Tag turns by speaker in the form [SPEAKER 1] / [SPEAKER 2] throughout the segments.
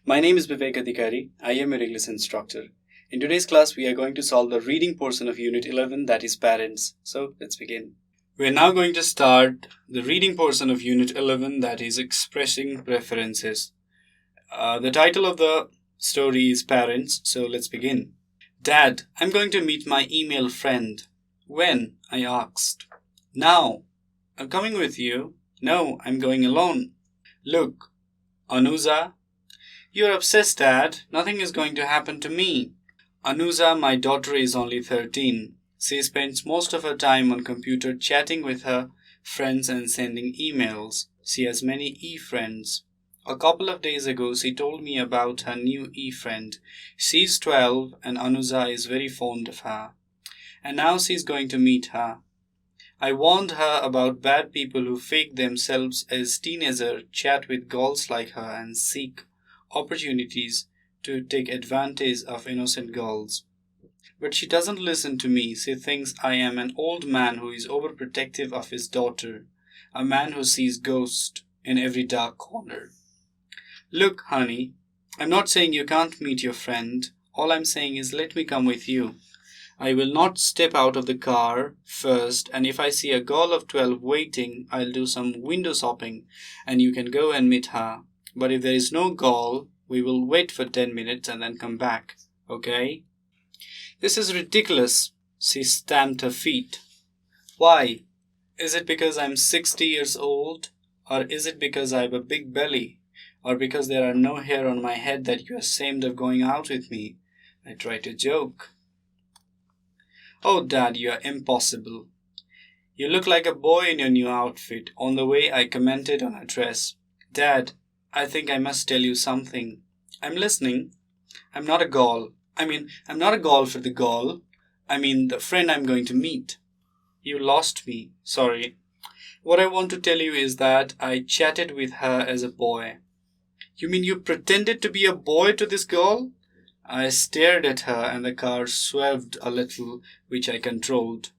[SPEAKER 1] My name is Bibek Adhikari. I am your English instructor. In today's class, we are going to solve the reading portion of Unit 11, that is Parents. So, let's begin. We are now going to start the reading portion of Unit 11, that is Expressing Preferences. The title of the story is Parents, so let's begin. Dad, I'm going to meet my email friend. When? I asked. Now. I'm coming with you. No, I'm going alone. Look, Anuza. You're obsessed, Dad. Nothing is going to happen to me. Anuza, my daughter, is only 13. She spends most of her time on computer chatting with her friends and sending emails. She has many e-friends. A couple of days ago, she told me about her new e-friend. She's 12 and Anuza is very fond of her. And now she's going to meet her. I warned her about bad people who fake themselves as teenagers, chat with girls like her and seek opportunities to take advantage of innocent girls. But she doesn't listen to me. She thinks I am an old man who is overprotective of his daughter, a man who sees ghosts in every dark corner. Look, honey, I'm not saying you can't meet your friend. All I'm saying is let me come with you. I will not step out of the car first, and if I see a girl of 12 waiting, I'll do some window shopping and you can go and meet her. But if there is no girl, we will wait for 10 minutes and then come back, okay? This is ridiculous. She stamped her feet. Why? Is it because I'm 60 years old? Or is it because I have a big belly? Or because there are no hair on my head that you're ashamed of going out with me? I tried to joke. Oh, Dad, you are impossible. You look like a boy in your new outfit. On the way, I commented on her dress. Dad, I think I must tell you something. I'm listening. I'm not a girl. I'm not a girl for the girl. The friend I'm going to meet. You lost me. Sorry. What I want to tell you is that I chatted with her as a boy. You mean you pretended to be a boy to this girl? I stared at her and the car swerved a little, which I controlled.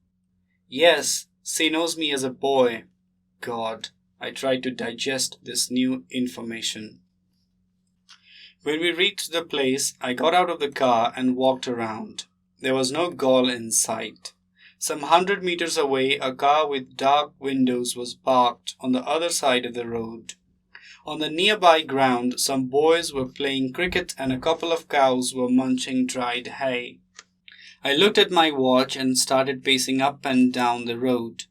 [SPEAKER 1] Yes, she knows me as a boy. God, I tried to digest this new information. When we reached the place, I got out of the car and walked around. There was no girl in sight. Some 100 meters away, a car with dark windows was parked on the other side of the road. On the nearby ground, some boys were playing cricket and a couple of cows were munching dried hay. I looked at my watch and started pacing up and down the road.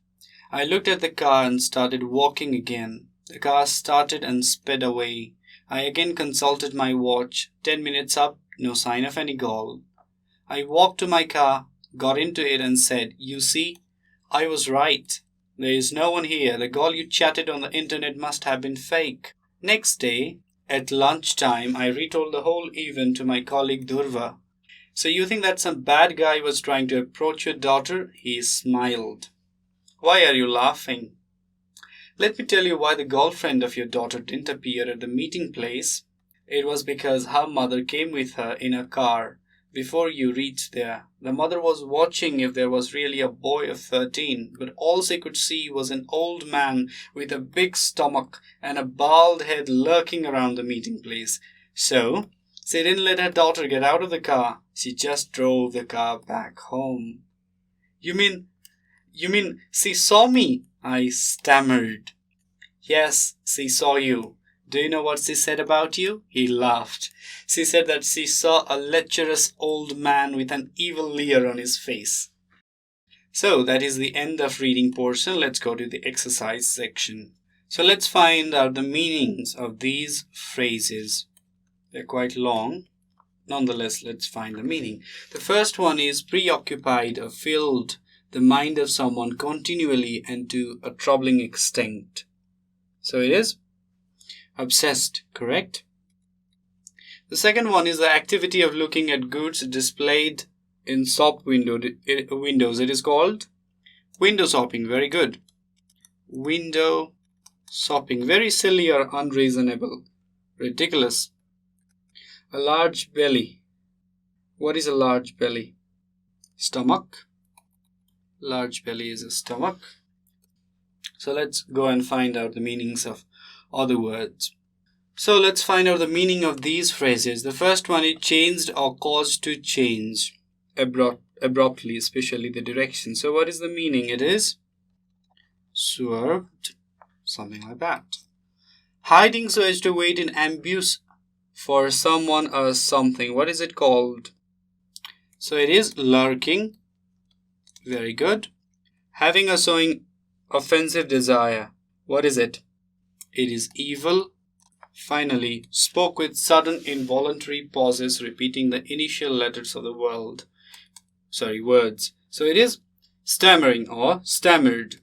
[SPEAKER 1] I looked at the car and started walking again. The car started and sped away. I again consulted my watch. 10 minutes up, no sign of any girl. I walked to my car, got into it and said, You see, I was right. There is no one here. The girl you chatted on the internet must have been fake. Next day, at lunchtime, I retold the whole event to my colleague Durva. So you think that some bad guy was trying to approach your daughter? He smiled. Why are you laughing? Let me tell you why the girlfriend of your daughter didn't appear at the meeting place. It was because her mother came with her in a car. Before you reached there, the mother was watching if there was really a boy of 13, but all she could see was an old man with a big stomach and a bald head lurking around the meeting place. So, she didn't let her daughter get out of the car. She just drove the car back home. You mean she saw me? I stammered. Yes, she saw you. Do you know what she said about you? He laughed. She said that she saw a lecherous old man with an evil leer on his face. So that is the end of reading portion. Let's go to the exercise section. So let's find out the meanings of these phrases. They're quite long. Nonetheless, let's find the meaning. The first one is preoccupied or filled the mind of someone continually and to a troubling extent. So it is obsessed, correct? The second one is the activity of looking at goods displayed in shop windows. It is called window shopping. Very good. Window shopping. Very silly or unreasonable. Ridiculous. A large belly. What is a large belly? Stomach. Large belly is a stomach. So let's go and find out the meanings of other words. So let's find out the meaning of these phrases. The first one is changed or caused to change abruptly, especially the direction. So what is the meaning? It is swerved, something like that. Hiding so as to wait in ambush for someone or something. What is it called? So it is lurking. Very good. Having or showing offensive desire. What is it? It is evil. Finally, spoke with sudden involuntary pauses, repeating the initial letters of the words. So it is stammering or stammered.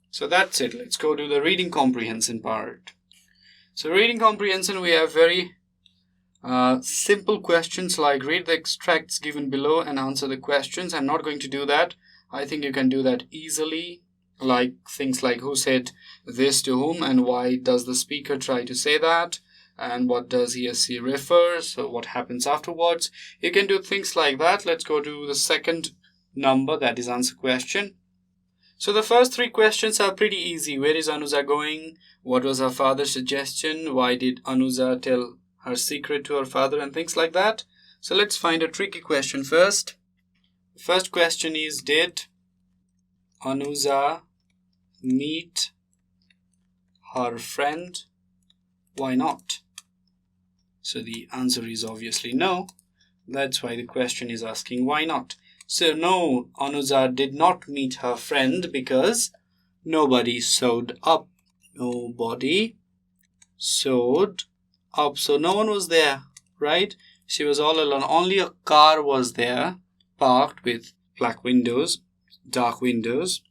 [SPEAKER 1] So that's it. Let's go to the reading comprehension part. So reading comprehension, we have very simple questions like read the extracts given below and answer the questions. I'm not going to do that. I think you can do that easily. Like things like who said this to whom and why does the speaker try to say that and what does he or she refer, so what happens afterwards. You can do things like that. Let's go to the second number, that is answer question. So the first three questions are pretty easy. Where is Anuja going? What was her father's suggestion? Why did Anuja tell her secret to her father and things like that? So let's find a tricky question first. The first question is, did Anuja meet her friend? Why not? So the answer is obviously no. That's why the question is asking why not. So no, Anuja did not meet her friend because nobody showed up. Nobody showed up. So no one was there, right? She was all alone. Only a car was there, parked with black windows, dark windows.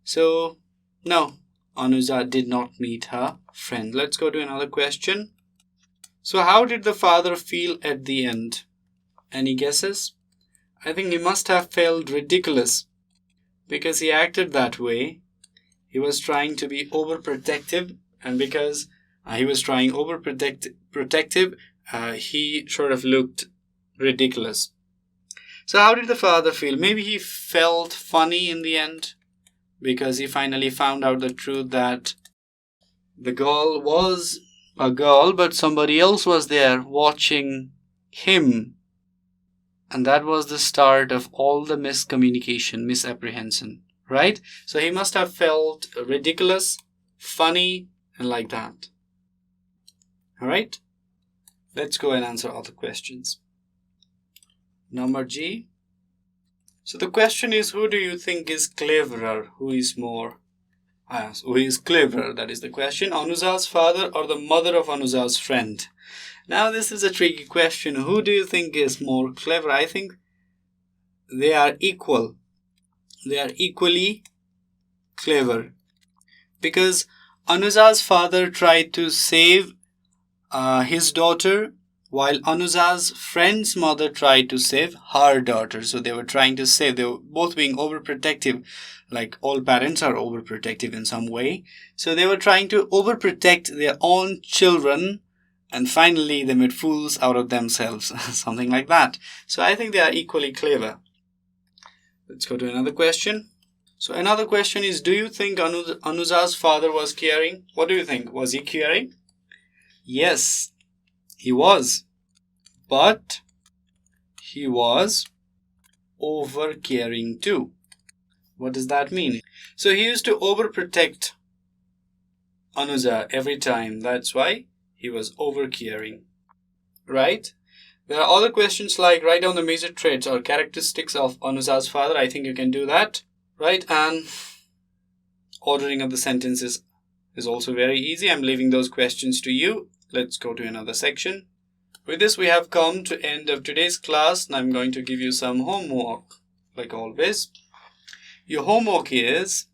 [SPEAKER 1] So no, Anuja did not meet her friend. Let's go to another question. So how did the father feel at the end? Any guesses? I think he must have felt ridiculous because he acted that way. He was trying to be overprotective, and because he was trying overprotective, he sort of looked ridiculous. So how did the father feel? Maybe he felt funny in the end because he finally found out the truth that the girl was a girl, but somebody else was there watching him. And that was the start of all the miscommunication, misapprehension, right? So he must have felt ridiculous, funny, and like that. All right? Let's go and answer all the questions. Number G. So the question is, who do you think is cleverer? Who is more? Who is cleverer? That is the question. Anuja's father or the mother of Anuja's friend? Now this is a tricky question. Who do you think is more clever? I think they are equal. They are equally clever. Because Anuja's father tried to save his daughter, while Anuja's friend's mother tried to save her daughter. So they were trying to save. They were both being overprotective. Like all parents are overprotective in some way. So they were trying to overprotect their own children. And finally, they made fools out of themselves. Something like that. So I think they are equally clever. Let's go to another question. So another question is, do you think Anuja's father was caring? What do you think? Was he caring? Yes, he was. But he was over-caring too. What does that mean? So he used to overprotect Anuja every time. That's why he was over-caring. Right? There are other questions like write down the major traits or characteristics of Anuja's father. I think you can do that. Right? And ordering of the sentences is also very easy. I'm leaving those questions to you. Let's go to another section. With this, we have come to end of today's class, and I'm going to give you some homework, like always. Your homework is,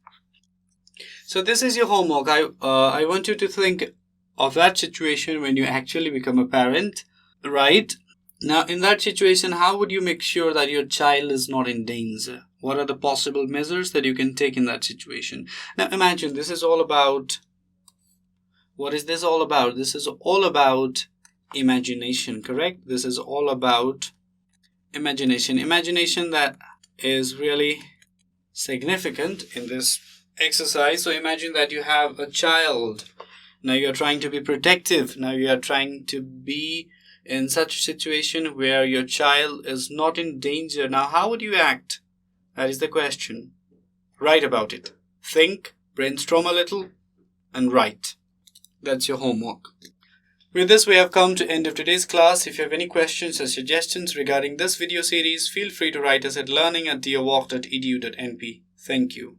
[SPEAKER 1] so this is your homework. I want you to think of that situation when you actually become a parent, right? Now, in that situation, how would you make sure that your child is not in danger? What are the possible measures that you can take in that situation? Now, imagine this is all about, what is this all about? This is all about imagination, correct? This is all about imagination. Imagination that is really significant in this exercise. So imagine that you have a child Now you are trying to be protective. Now you are trying to be in such a situation where your child is not in danger. Now how would you act? That is the question. Write about it. Think, brainstorm a little, and write. That's your homework. With this, we have come to end of today's class. If you have any questions or suggestions regarding this video series, feel free to write us at learning@deerwalk.edu.np. Thank you.